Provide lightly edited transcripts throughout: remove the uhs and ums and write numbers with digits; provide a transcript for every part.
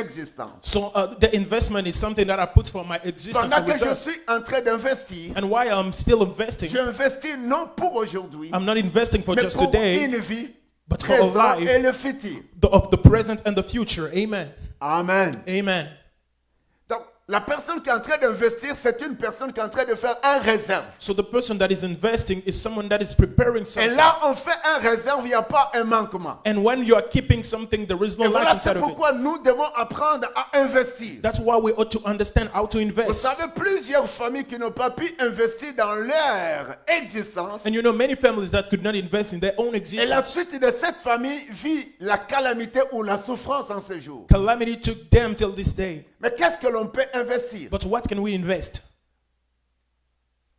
existence. So the investment is something that I put for my existence. Pendant in que je reserve. suis en train d'investir, And why I'm still investing, je investis non pour aujourd'hui, I'm not investing for mais just pour today, une vie but for a présente et life le futur. of the present and the future. Amen. Amen. Amen. Donc, la personne qui est en train d'investir, c'est une personne qui est en train de faire un réserve. So the person that is investing is someone that is preparing Et something. là, on fait un réserve, il n'y a pas un manquement. And when you are keeping something, there is no Et lack voilà, inside c'est of it. pourquoi nous devons apprendre à investir. That's why we ought to understand how to Vous invest. savez, plusieurs familles qui n'ont pas pu investir dans leur existence. And you know, many families that could not invest in their own Et la existence, suite de cette famille vit la calamité ou la souffrance en ce jour. calamity took them till this day. Mais qu'est-ce que l'on peut investir? But what can we invest?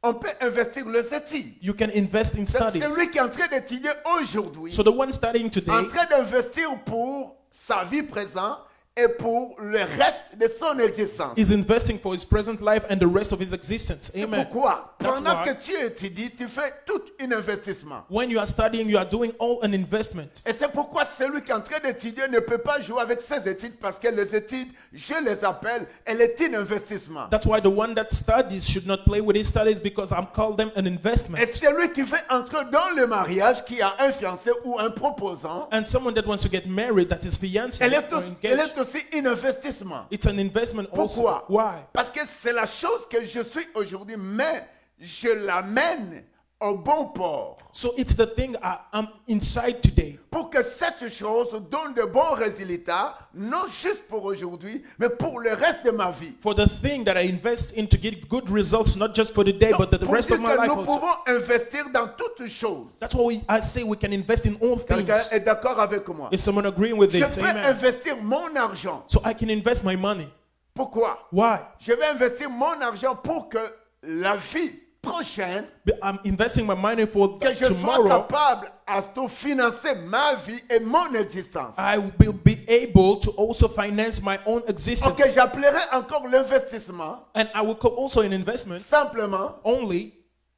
On peut investir les études. You can invest in C'est studies. celui qui est en train d'étudier aujourd'hui, So the one studying en today train d'investir pour sa vie présente et pour le reste de son existence. is investing for his present life and the rest of his existence. C'est Amen. pourquoi, That's pendant why. que tu étudies, tu fais tout un investissement. When you are studying, you are doing all an investment. Et c'est pourquoi celui qui est en train d'étudier ne peut pas jouer avec ses études parce que les études, je les appelle, elles est un investissement. That's why the one that studies should not play with his studies, because I'm called them an Et investment. celui qui veut entrer dans le mariage, qui a un fiancé ou un proposant, And someone that wants to get married, that is fiancé elle est or elle engaged, est aussi un investissement. it's an investment also. Pourquoi? Why? Parce que c'est la chose que je suis aujourd'hui, mais je l'amène au bon port. So it's the thing I'm inside today. Pour que cette chose donne de bons résultats, non juste pour aujourd'hui, mais pour le reste de ma vie. For the thing that I invest in to get good results, not just for the day, but the Pour rest dire of my que life nous also. pouvons investir dans toutes choses. That's why I say we can invest in all Quelqu'un things. est d'accord avec moi? Is someone agreeing with Je this? peux Amen. investir mon argent. So I can invest my money. Pourquoi? Why? Je vais investir mon argent pour que la vie prochaine, I'm investing my money for que je sois tomorrow. capable de financer ma vie et mon existence. I will be able to also finance my own existence. Ok, j'appellerai encore l'investissement And I will call also an investment simplement only.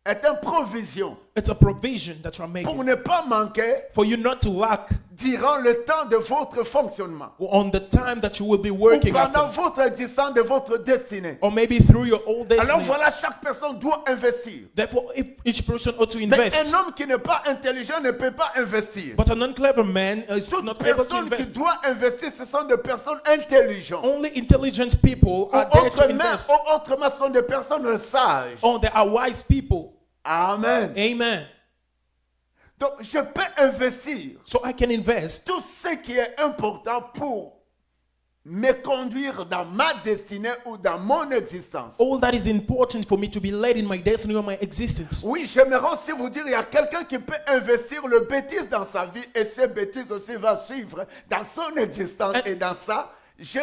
est une provision It's a provision that you're pour making ne pas manquer for you not to lack durant le temps de votre fonctionnement on the time that you will be ou working pendant after. votre existence de votre destinée. Or maybe through your old Alors destiny. voilà, chaque personne doit investir. Therefore, each person ought to Mais invest. un homme qui n'est pas intelligent ne peut pas investir. But an unclever man is Toutes not able to personnes qui invest. doivent investir, ce sont des personnes intelligentes. Only intelligent people Ou are there to autrement, invest. ce sont des personnes sages. Oh, there are wise people. Amen. Amen. Donc, je peux investir So I can invest tout ce qui est important pour me conduire dans ma destinée ou dans mon existence. all that is important for me to be led in my destiny or my existence. Oui, j'aimerais aussi vous dire, il y a quelqu'un qui peut investir le bêtise dans sa vie et ces bêtises aussi va suivre dans son existence et dans sa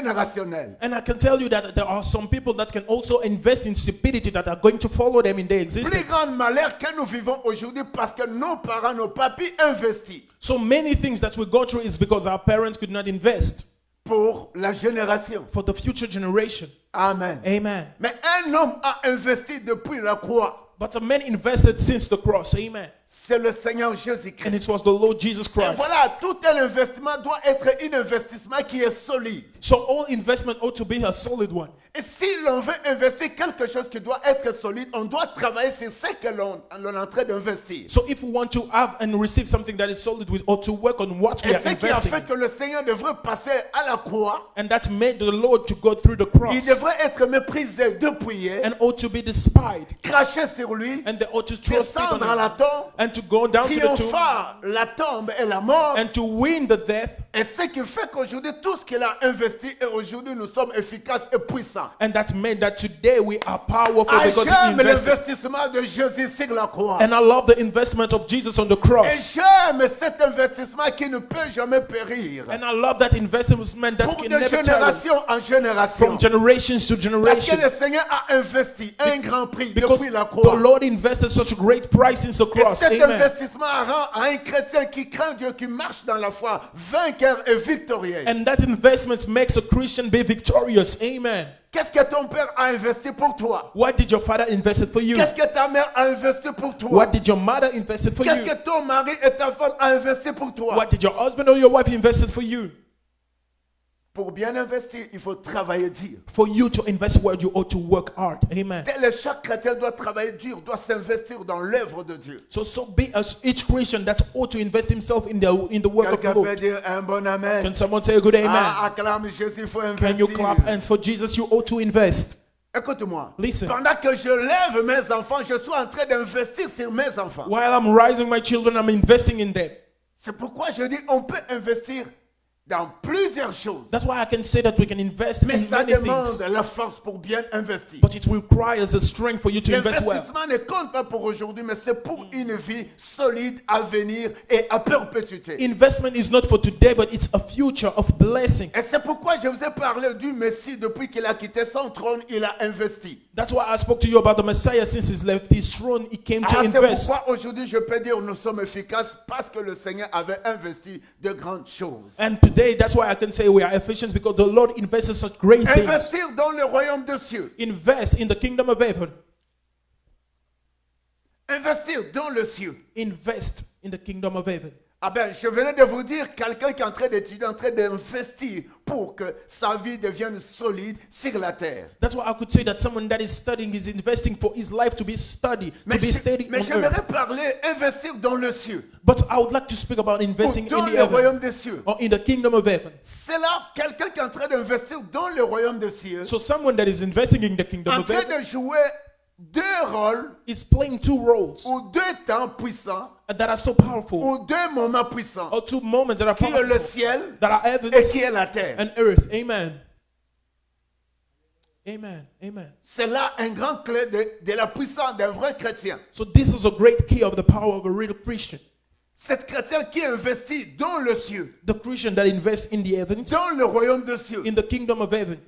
générationnelle. And I can tell you that there are some people that can also invest in stupidity that are going to follow them in their Plus existence. grand malheur que nous vivons aujourd'hui parce que nos parents n'ont pas pu investir So many things that we go through is because our parents could not invest pour la génération. for the future generation. Amen. Amen. Mais un homme a investi depuis la croix. But a man invested since the cross. Amen. C'est le Seigneur And Jésus-Christ. it was the Lord Jesus Et Christ. voilà, tout un investissement doit être un investissement qui est solide. So all investment ought to be a solid one. Et si l'on veut investir quelque chose qui doit être solide, on doit travailler sur ce que l'on est en train d'investir. So if we want to have and receive something that is solid, we ought to work on what we Et are ce qui a investing. fait que le Seigneur devrait passer à la croix, And that made the Lord to go through the il cross devrait être méprisé, dépouillé, and ought to be despised. craché sur lui, And they ought to throw spit descendre à on him la tombe, and to go down to the tomb triompher la tombe et la mort. and to win the death. Et ce qui fait qu'aujourd'hui, tout ce qu'il a investi, et aujourd'hui nous sommes efficaces et puissants. And that made that today we are powerful Ah, because he j'aime invested. l'investissement de Jésus sur la croix. And I love the investment of Jesus on the Et cross. j'aime cet investissement qui ne peut jamais périr. And I love that investment that Pour can de never tire génération en génération. from generations to Parce que generation. le Seigneur a investi un grand prix Because depuis la the croix. Lord invested such a great price since the Et cross. cet Amen. investissement rend à un chrétien qui craint Dieu, qui marche dans la foi, vainqueur et victorieux. And that investment makes a Christian be victorious. Amen. Qu'est-ce que ton père a investi pour toi? What did your father invest for you? Qu'est-ce que ta mère a investi pour toi? What did your mother invest for Qu'est-ce you? que ton mari et ta femme a investi pour toi? What did your husband or your wife invest for you? Pour bien investir, il faut travailler dur. For you to invest well, you ought to work hard. Amen. Chaque chrétien doit travailler dur, doit s'investir dans l'œuvre de Dieu. So be as each Christian that ought to invest himself in the work of the Quelqu'un peut Lord. dire un bon amen. Can someone say a good amen? Acclame Jésus, il faut Can you investir. clap hands for Jesus? You ought to invest. Écoute-moi. Listen. Pendant que je lève mes enfants, je suis en train d'investir sur mes enfants. While I'm raising my children, I'm investing in them. C'est pourquoi je dis on peut investir dans plusieurs choses. That's why I can say that we can invest Mais in ça many demande things. la force pour bien investir. But it requires the strength for you to invest well. L'investissement ne compte pas pour aujourd'hui, mais c'est pour une vie solide à venir et à perpétuité. Investment is not for today, but it's a future of blessing. Et c'est pourquoi je vous ai parlé du Messie. Depuis qu'il a quitté son trône, il a investi. That's why I spoke to you about the Messiah. Since he's left his throne, he came to C'est invest. pourquoi aujourd'hui je peux dire nous sommes efficaces parce que le Seigneur avait investi de grandes choses. And today, that's why I can say we are efficient, because the Lord invests in such great things. Investir dans le royaume des cieux. Invest in the kingdom of heaven. Investir dans le ciel. Invest in the kingdom of heaven. Ah ben, je venais de vous dire, quelqu'un qui est en train d'étudier, en train d'investir pour que sa vie devienne solide sur la terre. That's why I could say that someone that is studying is investing for his life to be steady, to be steady Mais on j'aimerais earth. parler, investir dans le ciel. But I would like to speak about investing Dans in le the heaven, royaume des cieux. or in the kingdom of heaven. C'est là quelqu'un qui est en train d'investir dans le royaume des cieux, So someone that is investing in the kingdom en of train heaven de jouer deux rôles is playing two roles ou deux temps puissants that are so powerful, ou deux moments puissants, or two moments that are qui est powerful, le ciel that are et heavens qui est la terre. and earth. Amen. Amen. Amen. C'est là un grand clé de la puissance d'un vrai chrétien. So this is a great key of the power of a real Christian. Cet chrétien qui investit dans le ciel, The Christian that invests in the heavens, dans le royaume des cieux. in the kingdom of heaven.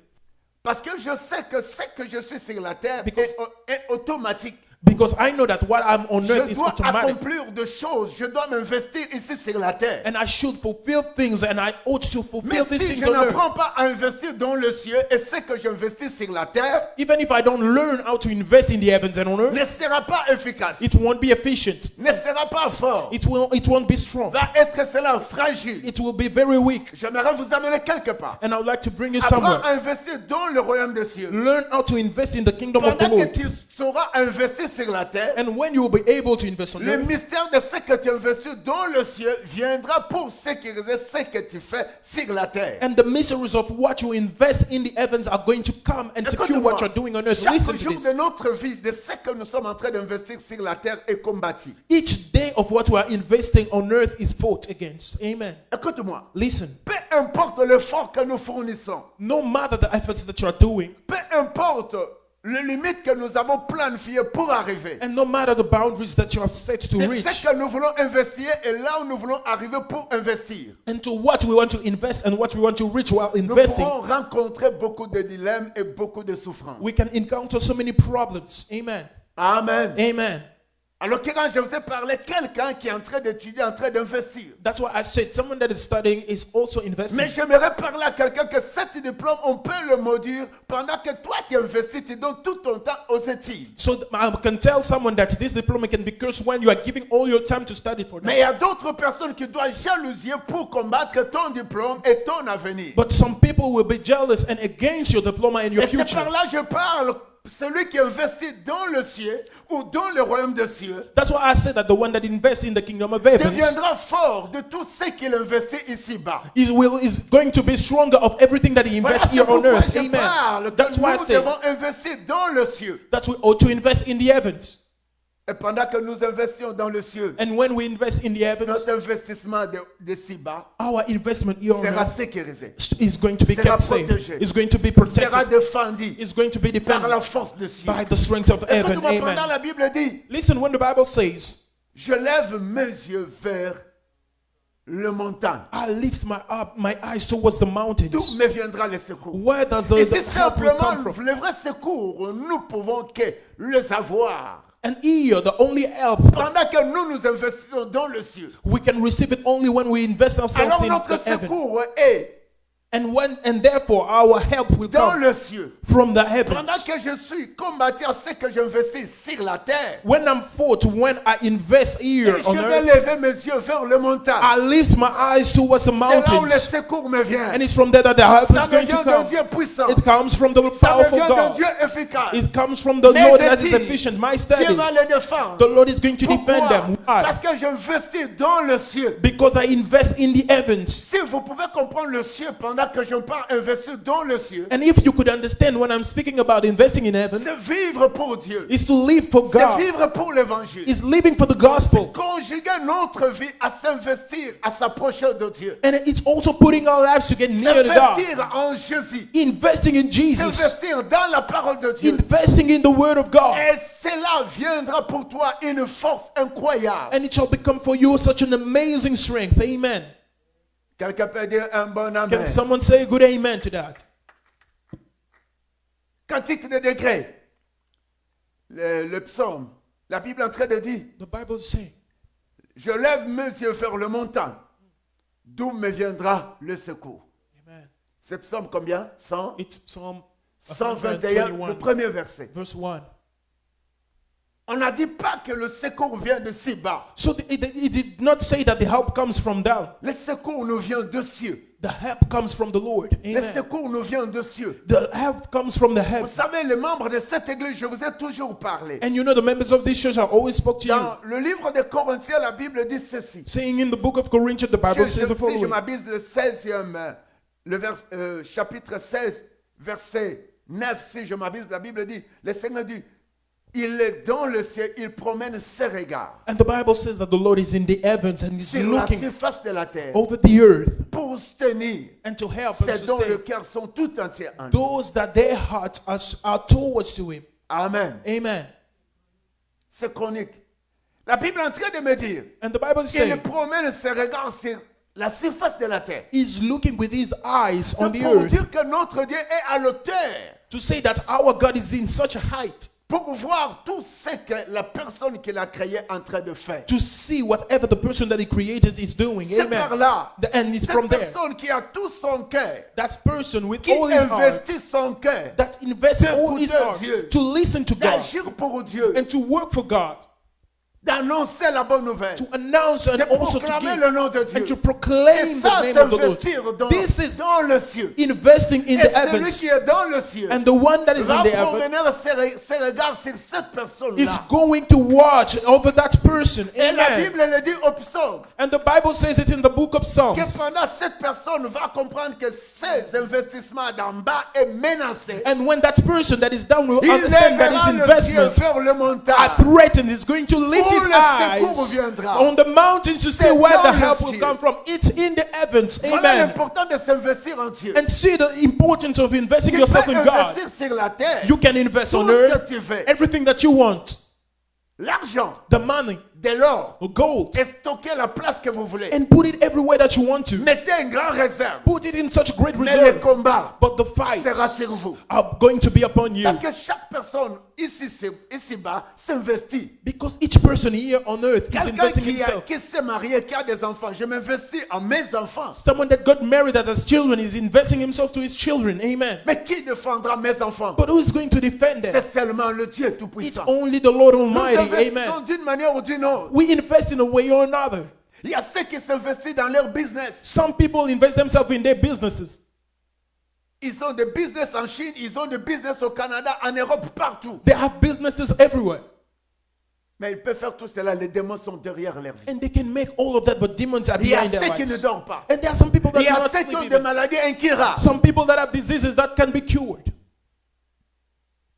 Parce que je sais que ce que je suis sur la terre Because- est automatique. Because I know that what I'm on Je earth is dois automatic. accomplir des choses. Je dois m'investir ici sur la terre. And I should fulfill things, and I ought to Mais fulfill these si things je on earth. n'apprends pas à investir dans le ciel et ce que j'investis sur la terre Even if I don't learn how to invest in the heavens and on earth, ne sera pas efficace, it won't be efficient. ne sera pas fort, It won't be strong. va être cela fragile. It will be very weak. J'aimerais vous amener quelque part. And I would like to bring you Apprends somewhere. à investir dans le royaume des cieux. Learn how to invest in the kingdom of the Pendant que Lord. tu sauras investir sur la terre, And when you will be able to invest on le earth, mystère de ce que tu investis dans le ciel viendra pour sécuriser ce que tu fais sur la terre. and the mysteries of what you invest in the heavens are going to come and secure what you're doing on earth. Chaque Listen to jour this. de notre vie, de ce que nous sommes en train d'investir sur la terre est combattu. Each day of what we are investing on earth is fought against. Amen. Écoute-moi. Listen. Peu importe l'effort que nous fournissons, No matter the efforts that you are doing, peu importe les limites que nous avons planifiées pour arriver, and no matter the boundaries that you have set to de reach, ce que nous voulons investir et là où nous voulons arriver pour investir, and to what we want to invest and what we want to reach while nous investing, pourrons rencontrer beaucoup de dilemmes et beaucoup de souffrances. we can encounter so many problems. Amen. Amen. Amen. En l'occurrence, je vous ai parlé de quelqu'un qui est en train d'étudier, en train d'investir. That's why I said someone that is studying is also investing. Mais j'aimerais parler à quelqu'un que cet diplôme, on peut le moduler pendant que toi tu investis, tu donnes tout ton temps aux études. So I can tell someone that this diploma can be cursed when you are giving all your time to study for Mais il y that. a d'autres personnes qui doivent jalousier pour combattre ton diplôme et ton avenir. But some people will be jealous and against your diploma and your Et c'est future. par là que je parle, celui qui investit dans le ciel ou dans le royaume des cieux That's why I said that the one that invests in the kingdom of heavens deviendra fort de tout ce qu'il investit ici-bas. is going to be stronger of everything that he Voilà invests c'est here on pourquoi earth. je Amen. parle que That's why I nous say devons investir dans le ciel. that we ought to invest in the heavens. Et pendant que nous investions dans le ciel, And when we invest in the heavens, notre investissement de ci-bas our investment here on sera earth sécurisé, is going to be sera kept safe. protégé. Is going to be sera protected. défendu Is going to be par la defended force du ciel. by the strength of heaven. Écoute-moi, pendant Amen. la Bible dit, Listen, when the Bible says, je lève mes yeux vers le montagne. I lift my eyes towards the D'où mountains. me viendra le secours? Where does Et the c'est help will come simplement from? le vrai secours, nous pouvons que les avoir. And here, the only help, Pendant que nous nous investissons dans le ciel. we can receive it only when we invest ourselves Alors in notre the heaven. secours est And therefore our help will dans come le ciel. from the heavens. Pendant que je suis combattu à ce que j'investis sur la terre, When I'm fought, when I invest here et on je vais earth, lever mes yeux vers le montagne. I lift my eyes towards the C'est là où le mountains, secours me vient. and it's from there that the help Ça is me going to vient d'un come. Dieu puissant. It comes from the Ça me powerful vient d'un God. Dieu efficace. It comes from the Mes Lord that is études, efficient. My Dieu studies, va les défendre. the Lord is going to defend Pourquoi? them. Why? Parce que j'investis dans le ciel. Because I invest in the heavens. Si vous pouvez comprendre le ciel pendant que je parle investir dans le ciel, And if you could understand when I'm speaking about investing in heaven, c'est vivre pour Dieu. is to live for C'est God, vivre pour l'évangile. is living for the gospel. Conjuguer notre vie à s'investir, à s'approcher de Dieu. And it's also putting our lives to get near to God. S'investir en Jésus. Investing in Jesus. S'investir dans la parole de Dieu. Investing in the word of God. Et cela viendra pour toi une force incroyable. And it shall become for you such an amazing strength. Amen. Quelqu'un peut dire un bon amen. Can someone say a good amen to that? Cantique des degrés. Le psaume. La Bible est en train de dire, The Bible says, je lève mes yeux vers le montagne. D'où me viendra le secours. amen. C'est psaume combien? 100, It's Psalm 121, le 121, premier verset. verse 1. On n'a dit pas que le secours vient de si bas. So it did not say that the help comes from down. Le secours nous vient de cieux. The help comes from the Lord. Le Amen. secours nous vient de cieux. The help comes from the Vous heavens. savez, les membres de cette église, je vous ai toujours parlé. And you know the members of this church, I always spoke to you. Dans le livre des Corinthiens, la Bible dit ceci. Saying in the book of Corinthians, the Bible says the Si je following. m'abuse le 16e, chapitre 16, verset 9, si je m'abuse, la Bible dit, le Seigneur dit, il est dans le ciel, il promène ses regards And the Bible says that the Lord is in the heavens and is sur la looking surface de la terre over the earth pour soutenir and to help and ceux dont le sustain cœur sont tout entiers en lui. those that their hearts are towards to Him. Amen. Amen. C'est chronique. La Bible est en train de me dire And the Bible qu'il says promène ses regards sur la surface de la terre. He's looking with His eyes on the Pour earth dire que notre Dieu est à l'auteur. to say that our God is in such a height, Pour voir tout ce que la personne qui l'a créé est en train de faire. to see whatever the person that He created is doing. C'est par Amen. là. And it's Cette from there. personne qui a tout son cœur, That person with qui all his heart, investit son cœur, that invests all his D'écouter heart Dieu. to listen to God d'agir pour Dieu, and to work for God, d'annoncer la bonne nouvelle, to announce and de also to proclamer give le nom de Dieu. and to proclaim C'est the ça, name of the s'investir Lord. This is dans le ciel. investing in Et the celui heavens, qui est dans le ciel and the one that is va in the heavens promener ses regards sur cette personne-là. is going to watch over that person. Et la Amen. Bible le dit au psaume And the Bible says it in the book of que Psalms. pendant cette personne va comprendre que ses investissements d'en bas est menacé. And when that person that is down will Il understand that lèvera his le ciel investments vers le are montagne. threatened, is going to lift Où his le secours eyes viendra. on the mountains to see C'est where dans the le help will ciel. come from. It's in the heavens. Voilà Amen. l'important de s'investir en Dieu. And see the importance of investing Tu yourself peux in God. investir sur la terre. You can invest Tout on ce earth, que tu veux. everything that you want, L'argent, the money, de l'or, the gold, et stocker la place que vous voulez. and put it everywhere that you want to. Mettez une grande réserve. Put it in such great Mais le reserve. combat But the fights sera sur vous. are going to be upon you. Parce que chaque personne ici-bas s'investit. Because each person here on earth is Quelqu'un investing himself. qui s'est marié, qui a des enfants, je m'investis en mes enfants. Someone that got married that has children is investing himself to his children. Amen. Mais qui défendra mes enfants? But who is going to defend them? C'est seulement le Dieu It's Tout-Puissant. only the Lord Nous Almighty. investissons Amen. d'une manière ou d'une autre. We invest in a way or another. Il y a ceux qui s'investissent dans leur business. Some people invest themselves in their businesses. Ils ont des business en Chine, ils ont des business au Canada, en Europe, partout. They have businesses everywhere. Mais ils peuvent faire tout cela, les démons sont derrière leur vie. And they can make all of that, but demons are Il y a behind their ceux qui ne lives. dorment pas. And there are some people that Il y do a not ceux sleep qui ont des even. maladies incurables. Some people that have diseases that can be cured.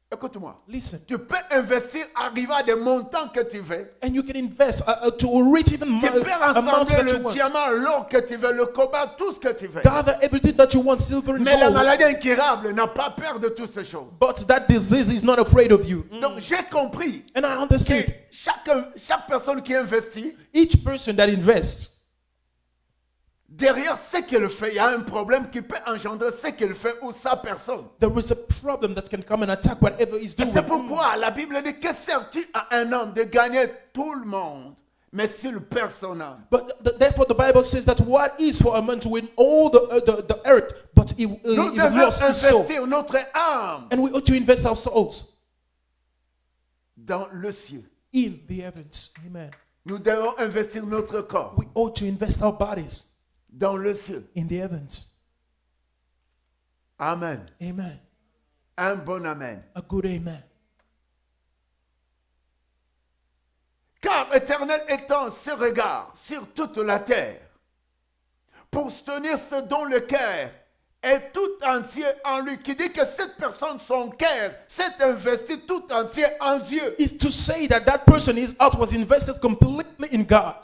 Écoute-moi. Listen. Tu peux investir, arriver à des montants que tu veux. And you can invest to reach even Tu peux amounts rassembler that le you want. diamant, l'or que tu veux, le cobalt, tout ce que tu veux. Gather everything that you want, silver and Mais la gold. maladie incurable n'a pas peur de toutes ces choses. But that disease is not afraid of you. Donc j'ai compris And I que understood. chaque personne qui investit, Each person that invests, derrière ce qu'il fait, il y a un problème qui peut engendrer ce qu'il fait ou sa personne. there is a problem that can come and attack whatever he's Et doing. c'est pourquoi la Bible dit que sers-tu à un homme de gagner tout le monde mais s'il perd son âme. But therefore, the Bible says that what is for a man to win all the earth, but he Nous will devons lost his soul. investir notre âme And we ought to invest our souls dans le ciel. in the heavens. Amen. Nous devons investir notre corps We ought to invest our bodies dans le ciel. in the heavens. Amen. Amen. Un bon amen. A good amen. Car l'Éternel étend ses regards sur toute la terre pour soutenir ce dont le cœur est tout entier en lui. Qui dit que cette personne, son cœur, s'est investi tout entier en Dieu. Is to say that that person, his heart was invested completely in God.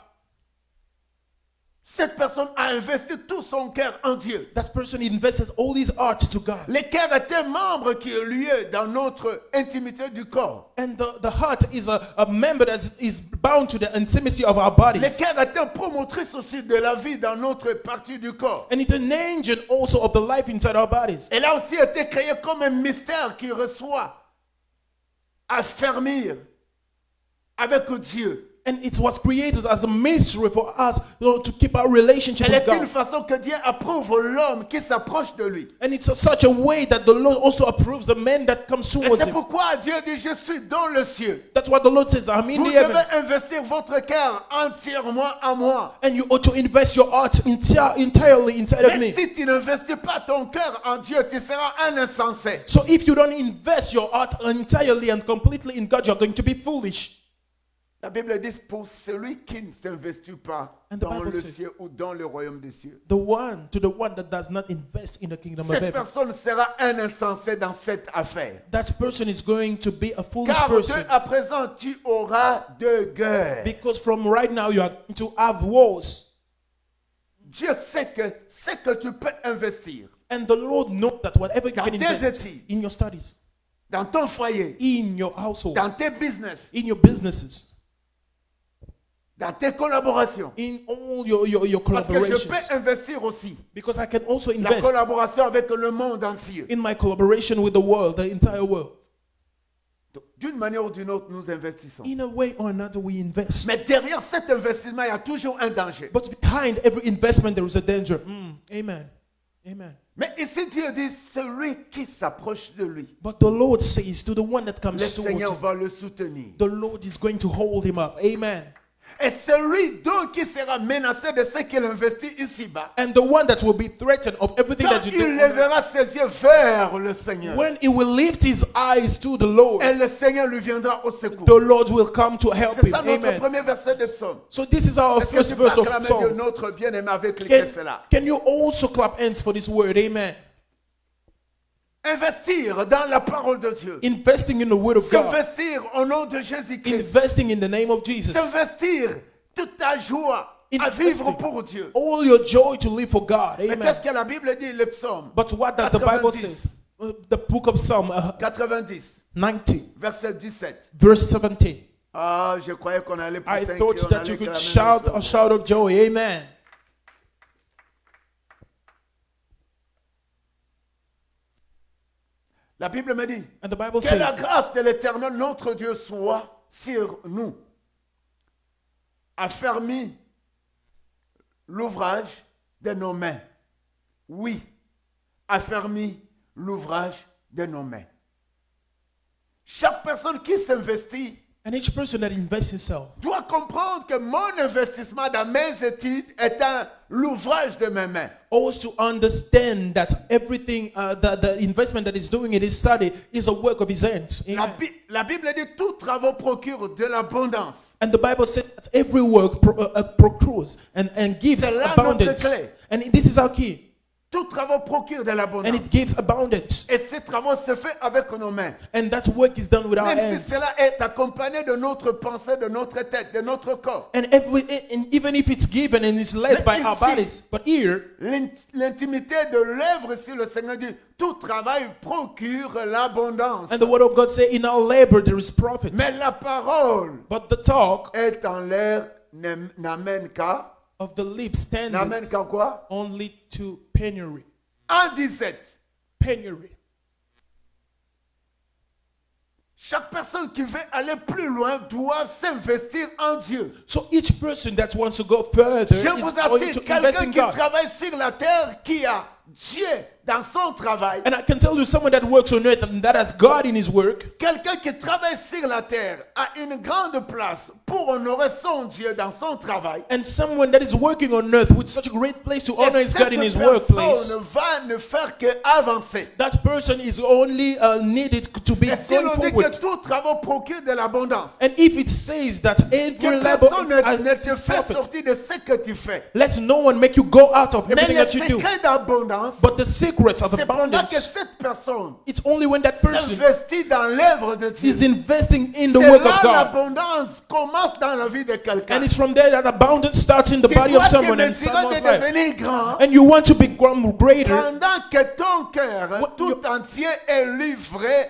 Cette personne a investi tout son cœur en Dieu. That person invested all his heart to God. Le cœur est un membre qui est lié dans notre intimité du corps. And the heart is a member that is bound to the intimacy of our Le bodies. cœur est un promotrice aussi de la vie dans notre partie du corps. And it's an engine also of the life inside our bodies. Elle a aussi été créée comme un mystère qui reçoit à fermir avec Dieu. And it was created as a mystery for us, to keep our relationship Elle with est une God. façon que Dieu approuve l'homme qui s'approche de lui. And it's such a way that the Lord also approves the man that comes Et towards c'est him. pourquoi Dieu dit, je suis dans le ciel. That's what the Lord says, I'm in Vous the devez heavens. investir votre cœur entièrement en moi. And you ought to invest your heart entirely inside of Mais me. si tu n'investis pas ton cœur en Dieu, tu seras un insensé. So if you don't invest your heart entirely and completely in God, you're going to be foolish. La Bible dit, pour celui qui ne s'investit pas And the dans Bible le says- ciel ou dans le royaume des cieux, The one that does not invest in the kingdom of cette heaven, personne sera un insensé dans cette affaire. that person is going to be a foolish Car person. de à présent, tu auras de guerre. Because from right now you are going to have wars. Dieu sait que ce que tu peux investir And the Lord knows that whatever you Dans can tes invest études. in your studies, dans ton foyer, in your household, dans tes business, in your businesses, dans tes collaborations. in all your Parce que je collaborations. peux investir aussi Because I can also la invest collaboration avec le monde entier. in my collaboration with the world, the entire world. Donc, d'une manière ou d'une autre, nous investissons. In a way or another, we invest. Mais derrière cet investissement, il y a toujours un danger. But behind every investment, there is a danger. Amen. Amen. Mais ici, Dieu dit, celui qui s'approche de lui, But the Lord says to the one that le comes towards Seigneur him, va le soutenir. the Lord is going to hold him up. Amen. Et celui donc qui sera menacé de ce qu'il investit ici-bas, And the one that will be threatened of everything quand that you il do, lèvera ses yeux vers le Seigneur, when he will lift his eyes to the Lord, et le Seigneur lui viendra au secours. the Lord will come to help C'est him. ça notre Amen. premier verset de psaume. So this is our Est-ce que first tu peux verse of acclamer Dieu, Psalms. notre bien-aimé, avec lequel c'est là? Can you also clap hands for this word? Amen. Investir dans la parole de Dieu. Investing in the word of God. S'investir au nom de Jésus-Christ. Investing in the name of Jesus. S'investir toute ta joie à vivre Investing pour Dieu. all your joy to live for God. Mais Amen. qu'est-ce que la Bible dit, le psaume? But what does the Bible 90. say? The book of Psalm 90, 90, verset 17. verse 17. Ah, je croyais qu'on allait I pousser un thought cri, on that allait you could clamer shout notre a shout of joy. Amen. La Bible me dit And the Bible que la says, grâce de l'Éternel, notre Dieu, soit sur nous. Affermis l'ouvrage de nos mains. Oui, affermis l'ouvrage de nos mains. Chaque personne qui s'investit and each person that invests himself doit comprendre que mon investissement dans mes études est l'ouvrage de mes mains. also understand that everything, the investment that he's doing in his study is a work of his hands. La, Amen. La Bible dit tout travaux procure de l'abondance. And the Bible says that every work procures and gives C'est là notre abundance. clé. And this is our key. Tout travaux procure de And l'abondance. it gives abundance. Et ces travaux se font avec nos mains. And that work is done with our Même hands. si cela est accompagné de notre pensée, de notre tête, de notre corps. And even if it's given and is led by our Ici, bodies. But here, L'intimité de l'œuvre, si le Seigneur dit, tout travail procure l'abondance. and the word of God says, in our labor there is profit. Mais la parole But the talk est en l'air, n'amène qu'à, of the lips n'amène tends qu'à quoi? only to penury. En 17. Penury. Chaque personne qui veut aller plus loin doit s'investir en Dieu. So each person that wants to go further Je is vous going assure, to invest quelqu'un in qui God. travaille sur la terre, qui a Dieu dans son travail, And I can tell you, someone that works on earth and that has God in his work, quelqu'un qui travaille sur la terre a une grande place pour honorer son Dieu dans son travail. and someone that is working on earth with such a great place to honor Et his cette God in his workplace, personne va ne faire qu'avancer. that person is only needed to be Et si going l'on dit forward. que tout travail procure de l'abondance, And if it says that que every labor personne ne te is fait profit, sortir de ce que tu fais. let no one make you go out of Mais everything le that you do. secret d'abondance, But the secrets of c'est pendant que abundance, cette personne it's only when that person s'investit dans l'œuvre de Dieu. is investing in the C'est work là of God. l'abondance commence dans la vie de quelqu'un. And it's from there that abundance starts in the Tu body of dois te someone and mesurer de someone's life. devenir grand And you want to become greater pendant que ton cœur What tout entier est livré,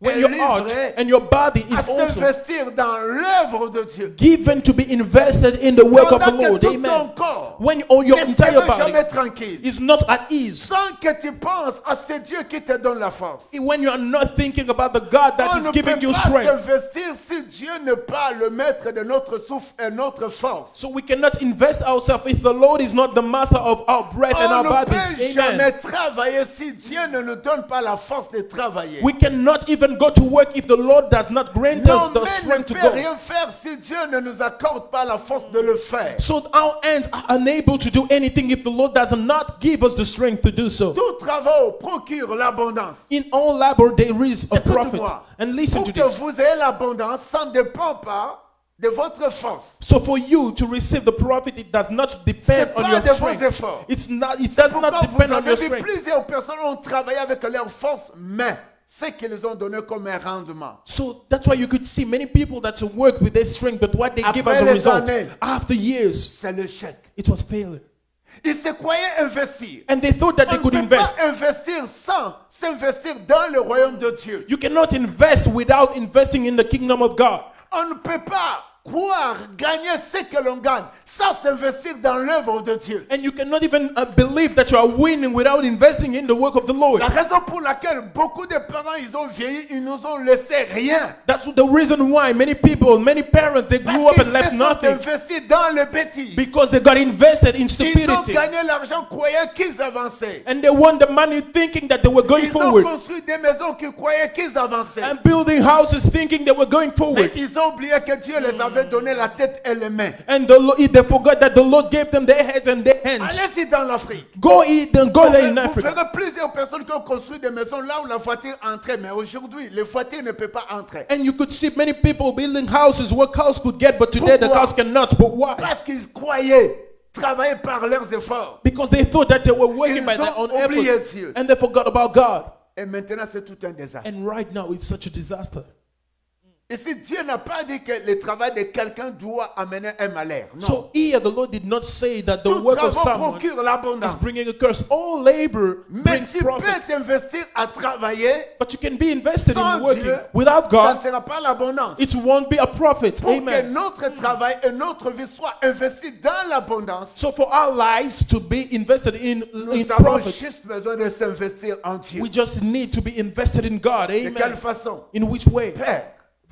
when est your heart livré and your body à is also s'investir dans l'œuvre de Dieu. given to be invested in the work of the Pendant que Lord. tout ton Amen. corps When all your ne entire sera body jamais tranquille, is not at ease. sans que tu penses à ce Dieu qui te donne la force. When you are not thinking about the God that On is ne giving peut you pas strength. s'investir si Dieu n'est pas le maître de notre souffle et notre force. So we cannot invest ourselves if the Lord is not the master of our breath and On our ne bodies. peut Amen. jamais travailler si Dieu ne nous donne pas la force de travailler. We cannot even go to work if the Lord does not grant us Nos the mains ne strength to peuvent go. rien faire si Dieu ne nous accorde pas la force de le faire. So our hands are unable to do anything if the Lord does not give us the strength to do so. Tout travail procure l'abondance. In all labor there is a profit. Écoute-moi. And listen Pour to que this. vous ayez l'abondance, ça ne dépend pas de votre force. So for you to receive the profit, it does not depend C'est on pas your de vos strength. efforts. It does Pourquoi not vous depend on avez your vu strength. plusieurs personnes ont travaillé avec leur force, mais ce qu'ils ont donné comme un rendement. So that's why you could see many people that work with their strength, but what they give as Après a les result années. after years, C'est le chèque. it was failure. Ils se croyaient investir. And they thought that On they ne could peut invest. pas investir sans s'investir dans le royaume de Dieu. You cannot invest without investing in the kingdom of God. On ne peut pas croire gagner ce que l'on gagne sans s'investir dans l'œuvre de Dieu. And you cannot even believe that you are winning without investing in the work of the Lord. La raison pour laquelle beaucoup de parents, ils ont vieilli, ils nous ont laissé rien. That's the reason why many people, many parents, they Parce grew up qu'ils and left se sont nothing investis dans le bêtise. because they got invested in Ils ont stupidity. gagné l'argent croyant qu'ils avançaient. And they won the money thinking that they were going Ils ont forward. construit des maisons qui croyaient qu'ils avançaient. And building houses thinking they were going Mais forward. ils ont oublié que Dieu les avait donné la tête et les mains. And they forgot that the Lord gave them their heads and their hands. Allez-y dans l'Afrique. Go eat and go there in Vous Africa. verrez plusieurs personnes qui ont construit des maisons là où la voiture entrait. Mais aujourd'hui, les voitures ne peuvent pas entrer. And you could see many people building houses what cows could get, but today the Pourquoi? cows cannot. But why? Parce qu'ils croyaient travailler par leurs efforts. Because they thought that they were working by Ils their own ont oublié efforts. Dieu. And they forgot about God. Et maintenant, c'est tout un désastre. And right now it's such a disaster. Et si Dieu n'a pas dit que le travail de quelqu'un doit amener un malheur. Non. So here the Lord did not say that the Tout work of travail someone procure is l'abondance. bringing a curse. All labor Mais brings tu peux profit. t'investir à travailler. But you can be invested in Sans working. Dieu, Without Ça God, ne sera pas l'abondance. it won't be a profit. Pour que Amen. notre travail et notre vie soient investis dans l'abondance, So for our lives to be invested in nous avons profit, juste besoin de s'investir en Dieu. we just need to be invested in God. De quelle Amen. façon? In which way? Père,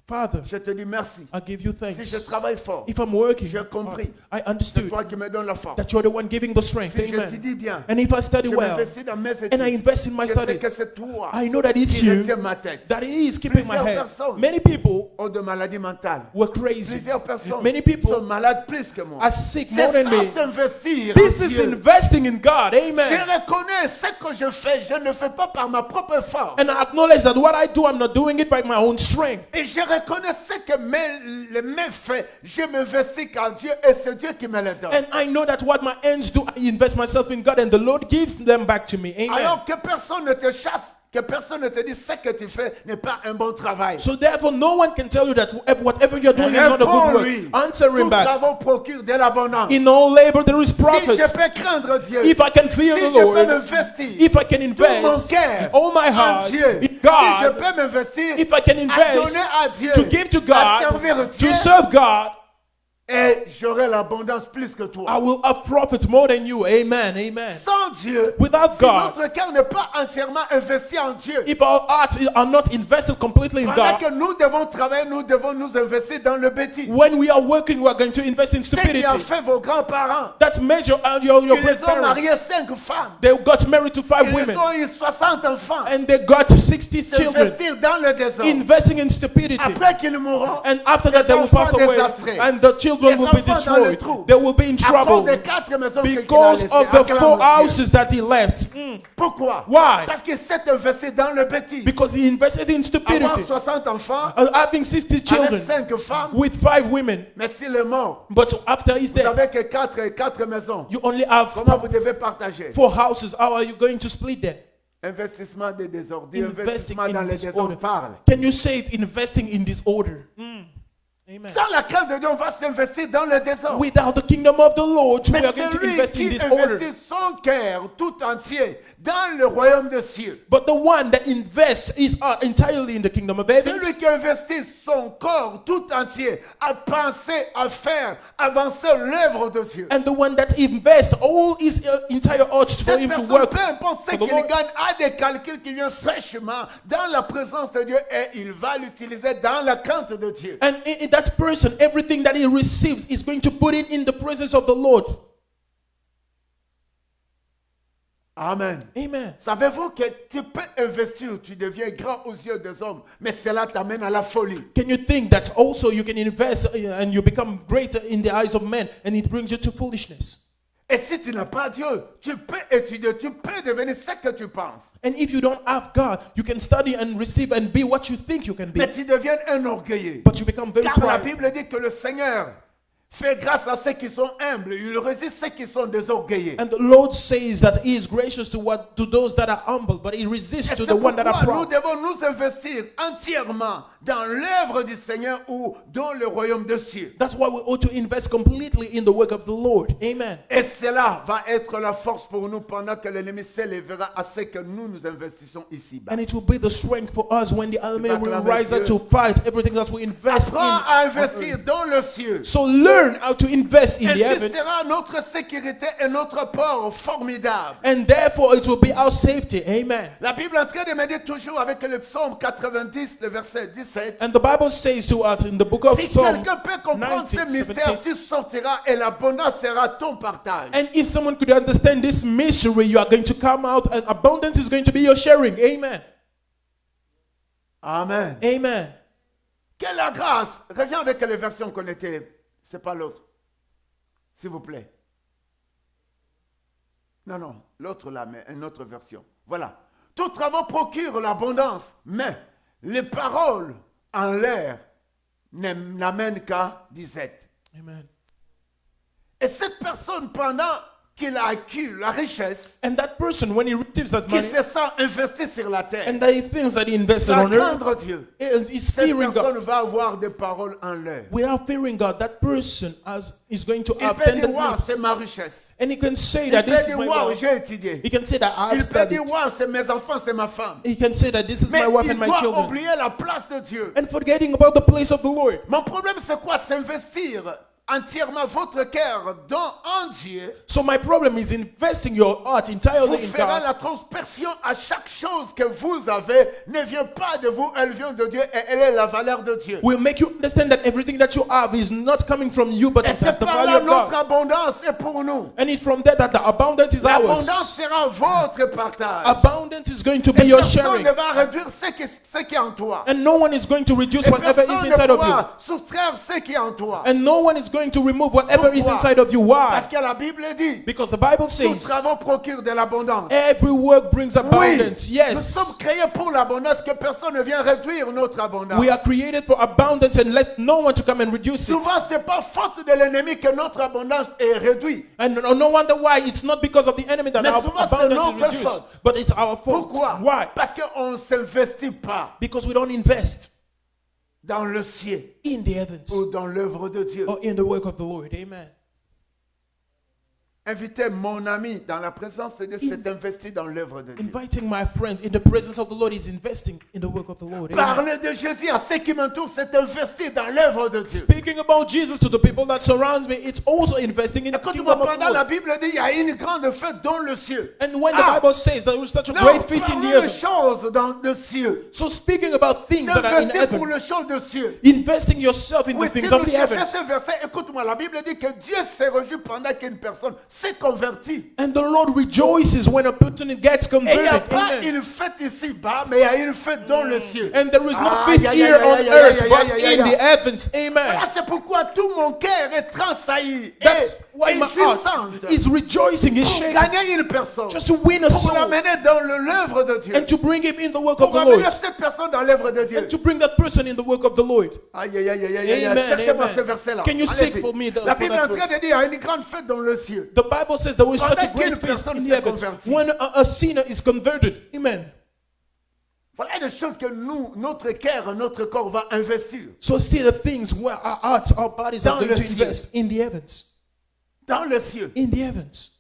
Father, je te dis merci. I give you Si thanks. je travaille fort, If I'm working, j'ai compris. I c'est understood toi qui me donnes la force. that you're the one giving the strength. Si je Amen. t'étudie bien, And if I study je well, m'investis dans mes études, and I invest in my je sais studies, que c'est toi I know that it's qui you retiens ma tête. that is keeping my Plusieurs head. personnes Many people ont de maladies mentales. were crazy. Plusieurs personnes Many people sont malades plus que moi. are sick C'est more than ça me. s'investir This en is Dieu. investing in God. Je Amen. reconnais ce que je fais, je ne le fais pas par ma propre force. And I acknowledge that what I do, I'm not doing it by my own strength. Et je reconnais ce que les mains font. Je m'investis en Dieu et c'est Dieu qui me le donne. And I know that what my hands do, I invest myself in God and the Lord gives them back to me. Amen. Alors que personne ne te chasse, que personne ne te dit ce que tu fais n'est pas un bon travail. So therefore, no one can tell you that whatever you're doing is not a good Réponds-lui. work. Answer him Tout back. travail procure de l'abondance. In all labor there is Si profit. je peux craindre Dieu, If I can fear si the je peux Lord, m'investir if I can tout mon invest cœur all my en heart Dieu, in si je God, peux m'investir if I can à donner invest à Dieu, to give to à servir God, Dieu, to serve God, et j'aurai l'abondance plus que toi. I will have profit more than you. Amen. Amen. Sans Dieu, Without si God, notre cœur n'est pas entièrement investi en Dieu, if our hearts are not invested completely in pendant God, que nous devons travailler, nous devons nous investir dans le bêtise. when we are working, we are going to invest in Ce qui stupidity. a fait vos grands-parents. That's major. Your Ils ont grandparents, marié 5 femmes. they got married to 5 Ils women, ont eu 60 enfants. and they got 60 children, S'investir dans le désordre. investing in stupidity. Après qu'ils mourront, And after that, they will enfants pass away, désastrés. and the children Les will be enfants dans le destroyed. trou. They will be in à cause trouble des 4 maisons qu'il a because laissées. of the Acclame 4 Dieu. houses that he left. Pourquoi? Why? Parce qu'il s'est investi dans le bêtise. Because he invested in Avoir stupidity. 60 enfants Having 60 avec children 5 femmes, with 5 women, mais s'il est mort, but after he's vous dead, n'avez que 4 maisons. you only have Comment vous devez partager? 4 houses. How are you going to split them? Investissement des désordres. Investing Investissement dans in les désordres disorder. parle. Can you say it? Investing in disorder. Amen. Sans la crainte de Dieu, on va s'investir dans le désordre. Without the kingdom of the Lord, we Mais are going to celui invest in qui disorder. investit son cœur tout entier dans le royaume des cieux, But the one that invests is entirely in the kingdom of heaven. celui qui investit son corps tout entier à penser, à faire avancer l'œuvre de Dieu. And the one that invests all his entire heart for Cette him to personne, work. peu importe ce for the qu'il Lord. gagne, a des calculs qui viennent fraîchement dans la présence de Dieu et il va l'utiliser dans la crainte de Dieu. And in that person, everything that he receives is going to put it in the presence of the Lord. Amen. Amen. Savez-vous que tu peux investir, tu deviens grand aux yeux des hommes, mais cela t'amène à la folie. Can you think that also you can invest and you become greater in the eyes of men and it brings you to foolishness? Et si tu n'as pas Dieu, tu peux étudier, tu peux devenir ce que tu penses. And if you don't have God, you can study and receive and be what you think you can be. Mais tu deviens un orgueilleux. But you become very Car la proud. Bible dit que le Seigneur fait grâce à ceux qui sont humbles. Il résiste ceux qui sont désorgueillés. And the Lord says that He is gracious to those that are humble, but He resists Et to c'est the one that are pourquoi nous proud. devons nous investir entièrement dans l'œuvre du Seigneur ou dans le royaume des cieux. That's why we ought to invest completely in the work of the Lord. Amen. Et cela va être la force pour nous pendant que l'ennemi s'élèvera à ce que nous nous investissons ici-bas. And it will be the strength for us when the enemy vas will acclamer rise up Dieu. to fight everything that we invest Apprends à in. investir dans le ciel. So learn how to invest in Et the ce heavens. sera notre sécurité et notre port formidable. And therefore it will be our safety. Amen. La Bible est en train de me dire toujours avec le psaume 90, le verset 17. And the Bible says to us in the book of Si Psalm quelqu'un peut comprendre 90, ce mystère, 17. tu sortiras et l'abondance sera ton partage. And if someone could understand this mystery, you are going to come out and abundance is going to be your sharing. Amen. Amen. Amen. Que la grâce. Reviens avec les versions qu'on était. C'est pas l'autre. S'il vous plaît. Non, l'autre là, mais une autre version. Voilà. Tout travail procure l'abondance, mais les paroles en l'air n'amènent qu'à disette. Amen. Et cette personne, pendant qu'il a acquis la richesse, And that person, when he receives that qui money, se sent investi sur la terre, and that he thinks that he invested sans on earth, craindre Dieu, is cette fearing personne God. va avoir des paroles en l'air. Without fearing God, that person is going to Il have peut dire, tender wow, lips. c'est ma richesse. And he can say Il that peut this is dire, my wow, wealth. j'ai étudié. He can say that I've Il peut studied. dire, wow, c'est mes enfants, c'est ma femme. He can say that this is Mais my wife il and my doit children. oublier la place de Dieu. And forgetting about the place of the Lord. Mon problème, c'est quoi? S'investir entièrement votre cœur en Dieu. So my problem is investing your heart entirely Vous in ferez God. la transpersion à chaque chose que vous avez ne vient pas de vous, elle vient de Dieu et elle est la valeur de Dieu. Will make you understand that everything that you have is not coming from you, but Et that's c'est the par value là of notre God. abondance est pour nous. And it's from there that the abundance is ours. L'abondance sera votre partage. Abundance is going to be Et your personne sharing. ne va réduire ce qui est en toi. And no one is going to reduce Et whatever is personne ne inside of you. pourra soustraire ce qui est en toi. And no one is going to remove whatever is Pourquoi? inside of you. Parce Why? que la Bible dit, Because the Bible tout says travail procure de l'abondance. every work brings Oui, abundance. nous Yes. sommes créés pour l'abondance, que personne ne vient réduire notre abondance. We are created for abundance and let no one to come and reduce it. Souvent, ce n'est pas faute de l'ennemi que notre abondance est réduite. And no wonder why it's not because of the enemy that Mais our souvent, c'est abundance is notre reduced, faute. but it's our fault. Pourquoi? Why? Parce qu'on ne s'investit pas Because we don't invest dans le ciel in the heavens ou dans l'œuvre de Dieu. or in the work of the Lord. Amen. Inviter mon ami dans la présence de Dieu, c'est investir dans l'œuvre de Dieu. Inviting my friends in the presence of the Lord is investing in the work of the Lord. Amen. Parler de Jésus à ceux qui m'entourent, c'est investir dans l'œuvre de Dieu. Speaking about Jesus to the people that surround me, it's also investing in the Écoute-moi, kingdom of pendant la God. Bible dit, il y a une grande fête dans le ciel. And when the Bible says that there was such a Non, great feast in the parlons de heaven, choses dans le ciel. so speaking about things C'est that are in investir pour heaven, les choses de ciel. investing yourself in Oui, the si things nous of the cherchons heavens. ce verset, écoute-moi, la Bible dit que Dieu s'est réjoui pendant qu'une personne s'est convertie. And the Lord rejoices when a person gets Et il n'y a converted. pas Amen. une fête ici-bas, mais il y a une fête dans le ciel. And there is no Aïe, feast aïe, here aïe, on aïe, earth, aïe, but aïe, aïe, in aïe. the heavens. Amen. Voilà, c'est pourquoi tout mon cœur est tressailli That's why et my heart jouissante is rejoicing, is pour shaking, gagner une personne, just to win a pour soul l'amener dans l'œuvre de Dieu, and to bring him in the work of pour the amener Lord, cette personne dans l'œuvre de Dieu. and to bring that person in the work of the Lord. Aïe, aïe, aïe, aïe, aïe, aïe. Amen, Cherchez-moi amen. ce verset-là. Can you Allez-y. seek for me La for Bible est that en train verse? de dire, il y a une grande fête dans le ciel. The Bible says there is such a Pendant great qu'une feast personne in the s'est heavens convertie. when a sinner is converted. Amen. Voilà des choses que nous, notre cœur, notre corps va investir So see the things where our hearts, our bodies are Dans going le to ciel. invest in the heavens. dans le ciel. In the heavens.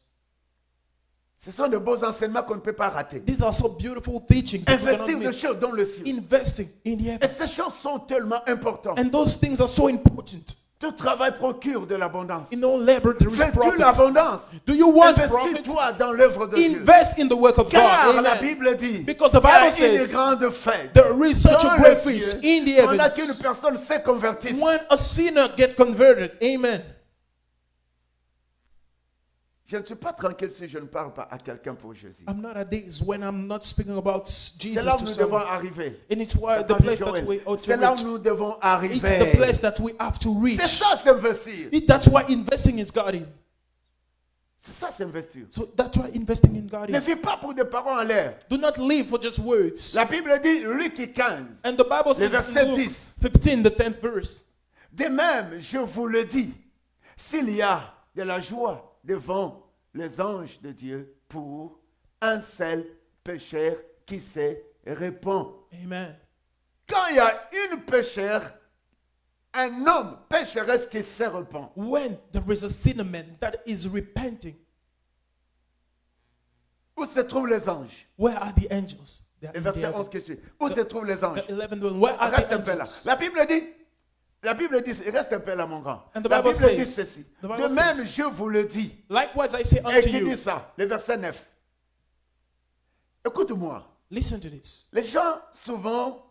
Ce sont de beaux enseignements qu'on ne peut pas rater. These are so beautiful teachings that we Investir cannot des miss. choses dans le ciel. Investing in the Et ces heavens. choses sont tellement importantes. And those things are so important. Tout travail procure de l'abondance. In all labor there is Fais-tu profit. l'abondance? Do you want profit? Investis-toi dans l'œuvre de Dieu. Invest in the work of God. Car la Amen. Bible dit, Because the il y a Bible une says grande fête there is such dans a le great ciel feast in the pendant heavens qu'une personne s'est convertie. when a sinner gets converted. Amen. Je ne suis pas tranquille si je ne parle pas à quelqu'un pour Jésus. I'm not at days when I'm not speaking about C'est Jesus là où to nous devons someone. arriver. And it's why the Papa place Joël, that we ought to c'est là où reach. nous devons It's the arriver. place that we have to reach. C'est ça, s'investir. That's why investing is God in. C'est ça, s'investir. So that's why investing in God Ne is. vis pas pour des paroles en l'air. Do not live for just words. La Bible dit, Luc 15, And the Bible says verset in Luke 10. 15, the 10th verse. de même, je vous le dis, s'il y a de la joie devant les anges de Dieu pour un seul pécheur qui se répand. Amen. Quand il y a une pécheur, un homme pécheresse qui se répand. When there is a sinner man that is repenting, Où se trouvent les anges? where are the angels? They are Et in the verset 11 qui heavens. suit. Où se trouvent les anges? The 11th one, where are Reste the un peu là. angels? La Bible dit, reste un peu là mon grand. And the La Bible Bible dit says- ceci. the Bible De même, says- je vous le dis. Likewise, I say Et unto qui dit you, ça? Le verset 9. Écoute-moi. listen to this. Les gens, souvent,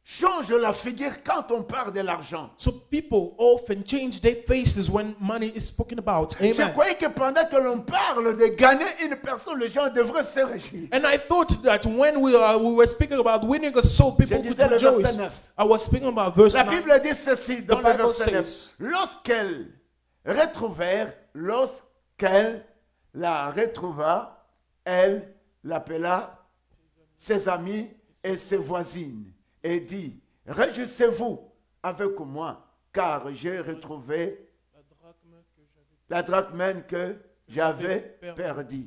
changent la figure quand on parle de l'argent. So people often change their faces when money is spoken about. Je Amen. croyais que pendant que l'on parle de gagner une personne, les gens devraient se réjouir. And I thought that when we were speaking about winning a soul, people Je would disais le rejoice. verset 9. I was speaking about verse La 9. Bible dit ceci dans The le Bible verset 9. says- Lorsqu'elle la retrouva, elle l'appela ses amis et ses voisines et dit, réjouissez-vous avec moi, car j'ai retrouvé la drachme que j'avais perdue.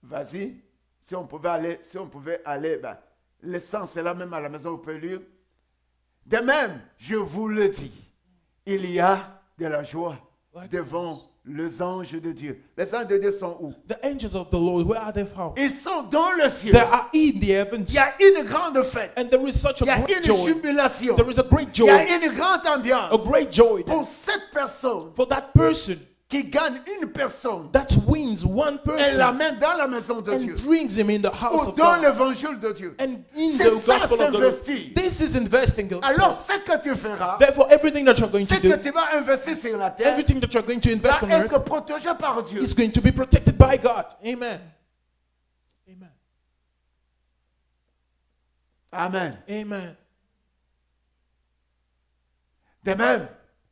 Vas-y, si on pouvait aller, ben, l'essence est là même à la maison, vous pouvez lire. De même, je vous le dis, il y a de la joie devant les anges de Dieu. Les anges de Dieu sont où? The angels of the Lord, where are they found? Ils sont dans le ciel. They are in the heavens. Il y a une grande fête. And there is such Il y a a great une joy. jubilation. There is a great Il y a joy. une grande ambiance A great joy pour cette personne for that person qui gagne une personne that wins one et person l'amène dans la maison de Dieu and brings him in the house ou of dans God. l'évangile de Dieu. And in C'est the ça, gospel of the Lord. s'investir. This is investing Alors, yourself. ce que tu feras, Therefore, everything that you're going ce to que do, tu vas investir sur la terre, everything that you're going to invest va on être earth protégé par Dieu. is going to be protected by God. Amen. Amen. Amen. Amen. De même,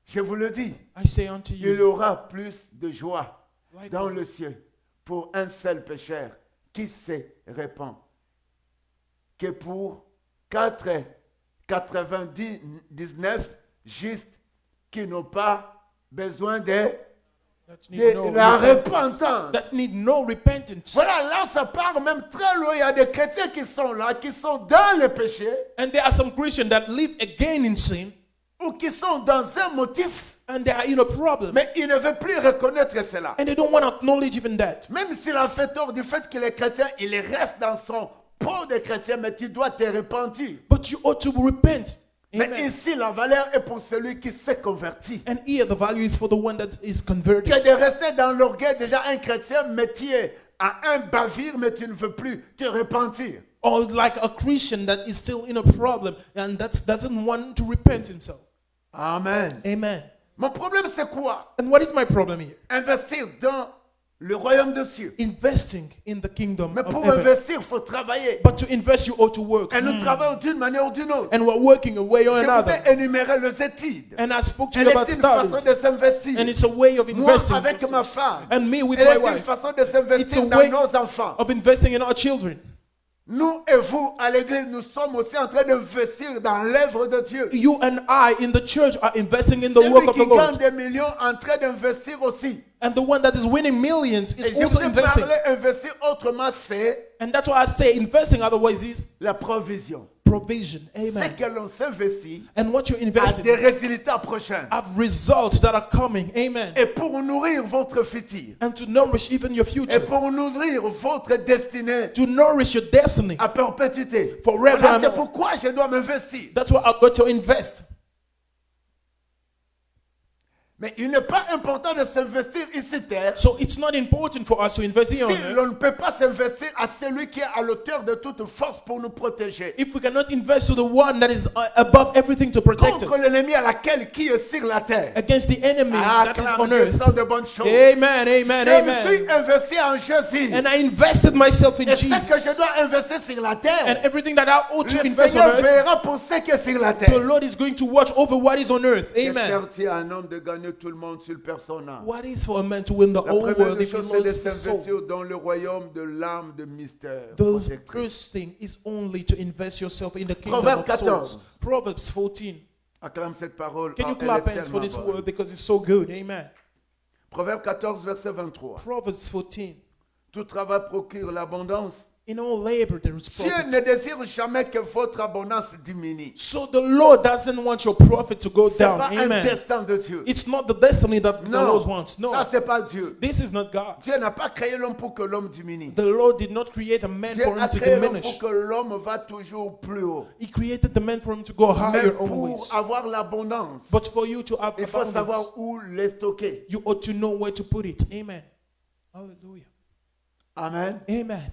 je vous le dis, I say unto il y you, aura plus de joie dans le ciel pour un seul pécheur qui se répand que pour 99 justes qui n'ont pas besoin de that need no la repentance. repentance. That need no repentance. Voilà, là, ça part même très loin. Il y a des chrétiens qui sont là, qui sont dans le péché And there are some Christians that live again in sin, ou qui sont dans un motif and they are in a problem. Mais il ne veut plus reconnaître cela. And they don't want to acknowledge even that. Même s'il a fait tort du fait qu'il est chrétien, il reste dans son pot de chrétien, mais tu dois te repentir. But you ought to repent. Mais Amen. ici, la valeur est pour celui qui s'est converti. And here the value is for the one that is Que converted. de rester dans l'orgueil, déjà un chrétien, mais tu es à un bavire, mais tu ne veux plus te repentir. Or like a Christian that is still in a problem and that doesn't want to repent himself. Amen. Amen. Mon problème, c'est quoi? And what is my problem here? Investir dans le royaume des cieux. Investing in the kingdom Mais of pour heaven. investir, il faut travailler. But to invest, you ought to work. Et nous travaillons d'une manière ou d'une autre. And we're working a way or Je vous another. ai énuméré les études. And I spoke to Elle you est about une façon studies. de s'investir. And it's a way of Moi, investing. avec ma femme. And me with Elle my est une wife. façon de It's a s'investir dans way nos enfants. of investing in our children. Nous et vous, à l'église, nous sommes aussi en train d'investir dans l'œuvre de Dieu. You and I in the church are investing in the work Celui of the qui gagne Lord. des millions en train d'investir aussi. And the one that is winning millions Et is je also vous ai investing. parlé, investir autrement, c'est And that's why I say investing otherwise is la provision. provision. C'est Amen. que l'on s'investit And what you à invest des in résultats prochains. have results that are coming. Amen. Et pour nourrir votre futur. And to nourish even your Et future. pour nourrir votre destinée To nourish your destiny. à perpétuité. Forever Voilà, and c'est ever. pourquoi je dois m'investir. That's why I've got to invest. Mais il n'est pas important de s'investir ici terre So it's not important for us to invest here on si earth l'on ne peut pas s'investir à celui qui est à l'auteur de toute force pour nous protéger. if we cannot invest to the one that is above everything to protect Contre us l'ennemi à laquelle qui est sur la terre. against the enemy that is Acclame on des earth. sons de bonnes choses. Amen, amen, Je me suis amen. investi en Jésus. And I invested myself in Et ce que je Jesus. dois investir sur la And terre, everything that I ought to le invest on Seigneur earth, verra pour ce qui est sur la the terre. Lord is going to watch over what is on earth. C'est Amen. certes à un homme de gagner tout le monde sur le personnage. What is for a man to win the La whole première world des if he choses, c'est de loses his soul? s'investir dans le royaume de l'âme de mystère. The protectrice. first thing is only to invest yourself in the kingdom Proverbe of 14. souls. Proverbs 14. Acclame cette parole. Can you elle clap est hands for tellement this bonne. word because it's so good? Amen. Proverbe 14, verset 23. Proverbs 14. Tout travail procure l'abondance. In all labor there is Dieu ne profit. désire jamais que votre abondance diminue. So the Lord doesn't want your profit to go C'est down. pas un Amen. destin de Dieu. It's not the destiny that the Non, Lord wants. No. ça c'est pas Dieu. This is not God. Dieu n'a pas créé l'homme pour que l'homme diminue. The Lord did not create a man Dieu for a him to créé l'homme diminish. pour que l'homme va toujours plus haut. He created the man for him to go Mais higher pour always. avoir l'abondance, But for you to have il faut abundance, savoir où les stocker. you ought to know where to put it. Amen. Hallelujah. Amen. Amen.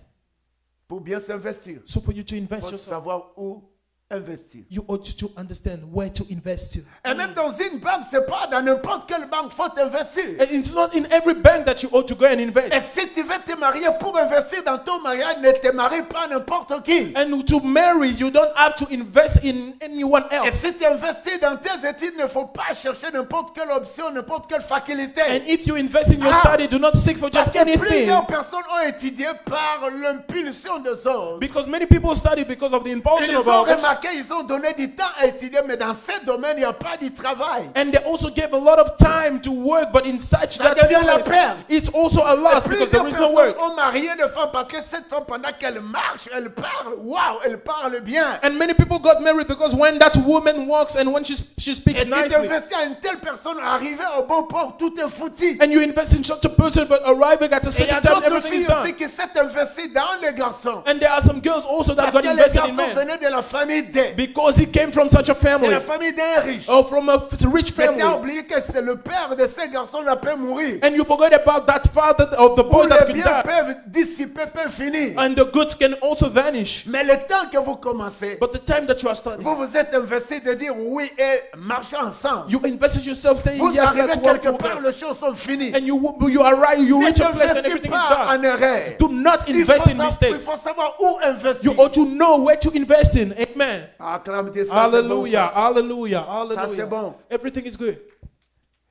Pour bien s'investir, So for you to il invest faut yourself, savoir où investir. you ought to understand where to invest to. Et même dans une banque, c'est pas dans n'importe quelle banque faut investir. And it's not in every bank that you ought to go and Et invest. si tu veux te marier pour investir dans ton mariage, ne te marie pas n'importe qui. And to marry, you don't have to invest in anyone Et else. si tu investis dans tes études, il ne faut pas chercher n'importe quelle option, n'importe quelle faculté. And if you invest in your Ah. study, do not seek for Parce just que anything. plusieurs personnes ont étudié par l'impulsion des autres. Because many people study because of the Ils impulsion of ont others. remarqué, ils ont donné du temps à étudier, mais dans ce domaine, il n'y a pas de travail. And they also gave a lot of time to work, but in such Ça that devient la place, perte. it's also a loss because there Plusieurs is no personnes work. ont marié des femmes parce que cette femme, pendant qu'elle marche, elle parle. Waouh, elle parle bien. And many people got married because when that woman walks and when she speaks Et tu nicely, t'investis à une telle personne, arriver au bon port, tout est foutu. and you invest in such a person, but arriving at a Et il y a certain time, d'autres everything is filles aussi done. qui s'est investi dans les garçons. And there are some girls also that Parce got que les invested in garçons men venaient de la famille D. because he came from such a De family la famille d'un riche. or from a rich Mais tu as family. oublié que c'est le père de ces garçons-là peut mourir. And you forget about that father of the Où boy that les can biens die. peuvent dissiper, peuvent finir. And the goods can also vanish. Mais le temps que vous commencez, But the time that you are studying, vous vous êtes investi de dire oui et marcher ensemble. you invested yourself saying Vous yes, arrivez let's work quelque part, together. les choses sont finies. And you arrive, you Ne reach a place and t'investis everything is pas done. en erreur. Do not Il invest faut in il mistakes. faut savoir où investir. You ought to know where to invest in. Amen. Acclame Dieu, ça, c'est bon, Hallelujah, ça. hallelujah, c'est hallelujah. bon. Everything is good.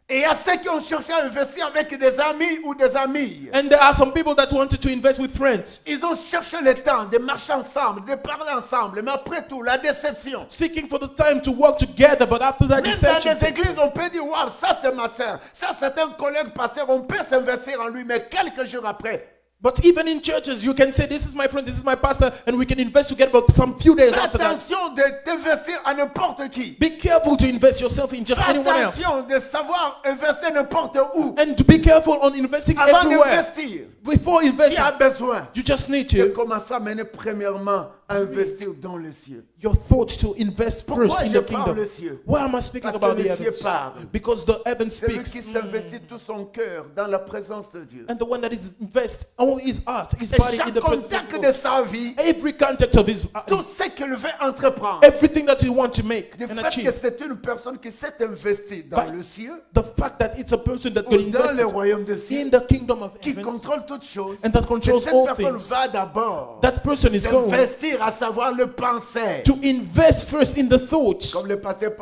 Et il y a ceux qui ont cherché à investir avec des amis ou des amies. And there are some people that wanted to invest with friends, Ils ont cherché le temps de marcher ensemble, de parler ensemble. Mais après tout, la déception. seeking for the time to work together, but after that Même dans deception, les églises, on peut dire, waouh, ça c'est ma soeur, ça c'est un collègue pasteur, on peut s'investir en lui, mais quelques jours après, But even in churches, you can say, this is my friend, this is my pastor, and we can invest together, but some few days Fais after that. attention de t'investir à n'importe qui. Be careful to invest yourself in just Fais anyone else. attention de savoir investir n'importe où. And to be careful on investing Avant everywhere. d'investir, Before qui investing, a besoin you just need de to, commencer à mener premièrement à investir dans le ciel. your thoughts to invest Pourquoi first in je the parle kingdom. le ciel? Why am I speaking Parce about que the le ciel heavens? parle. Because the heaven Celui qui speaks. s'investit tout son cœur dans la présence de Dieu. And the one that is invest all his heart, his Et body in chaque the presence contact of de God. sa vie, Every contact of his tout ce qu'il veut entreprendre, everything that you want to make du and fait que achieve. c'est une personne qui s'est investie dans By le ciel the fact that it's a person that ou will dans invest le royaume de ciel, in the kingdom of qui heaven contrôle toutes choses, and that et controls cette all personne things. va d'abord That person is going s'investir, à savoir le penser. to invest first in the thoughts. Comme le pasteur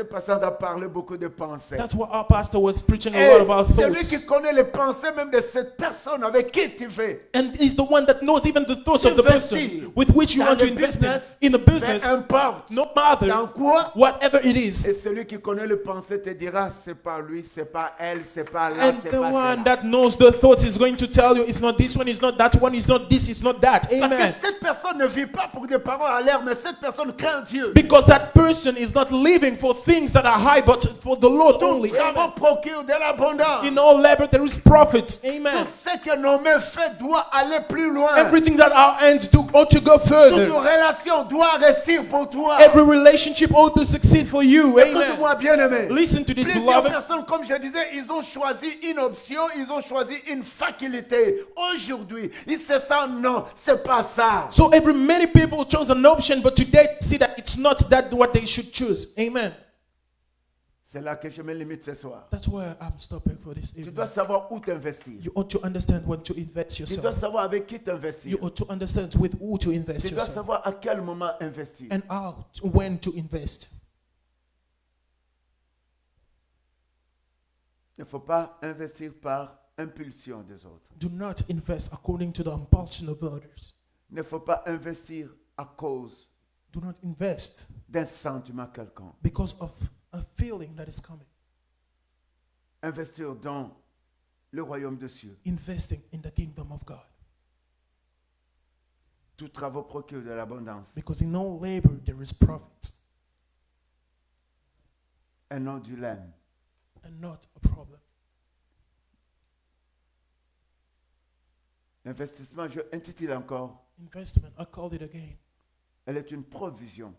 Passant a parlé beaucoup de pensées. That's what our pastor was preaching a Et lot about celui thoughts. qui connaît les pensées même de cette personne avec qui tu veux And he's the one that knows even the thoughts of the person investir with which you dans want to le invest business, in the business, peu importe no matter dans quoi. whatever it is. Et celui qui connaît le pensée te dira, c'est pas lui, c'est pas elle, c'est pas là, And c'est the pas one cela. that knows the thoughts is going to tell you it's not this one, it's not that one, it's not this, it's not that. Parce que Amen. cette personne ne vit pas pour des paroles à l'air, mais cette personne craint Dieu. Because that person is not living for things that are high, but for the Lord Tout only. travail Amen. procure de l'abondance. In all labor there is profit. Tout Amen. ce que nos mains font doit aller plus loin. Everything that our hands do ought to go Toute further. relation doit réussir pour toi. Every relationship ought to succeed for you. Amen. Écoute-moi bien aimé. Listen to this, Plusieurs beloved. personnes, comme je disais, ils ont choisi une option, ils ont choisi une faculté. Aujourd'hui, ils se sentent non, c'est pas ça. So many people chose an option, but today see that it's not that what they should choose. Amen. C'est là que je me limite ce soir. That's why I'm stopping for this Tu evening. dois savoir où t'investir. You ought to understand when to invest Tu dois yourself. savoir avec qui t'investir. You ought to understand with who to invest Tu dois yourself savoir à quel moment investir. and how, when to invest. Il ne faut pas investir par impulsion des autres. Do not invest according to the impulsion of others. Il ne faut pas investir à cause Do not invest d'un sentiment quelconque. because of a feeling that is coming. Investir dans le royaume des cieux. Investing in the kingdom of God. Tout travaux procure de l'abondance. Because in all labor there is profit Un nom du lème. and not a problem. L'investissement, je intitule encore, Investment, I called it again. elle est une provision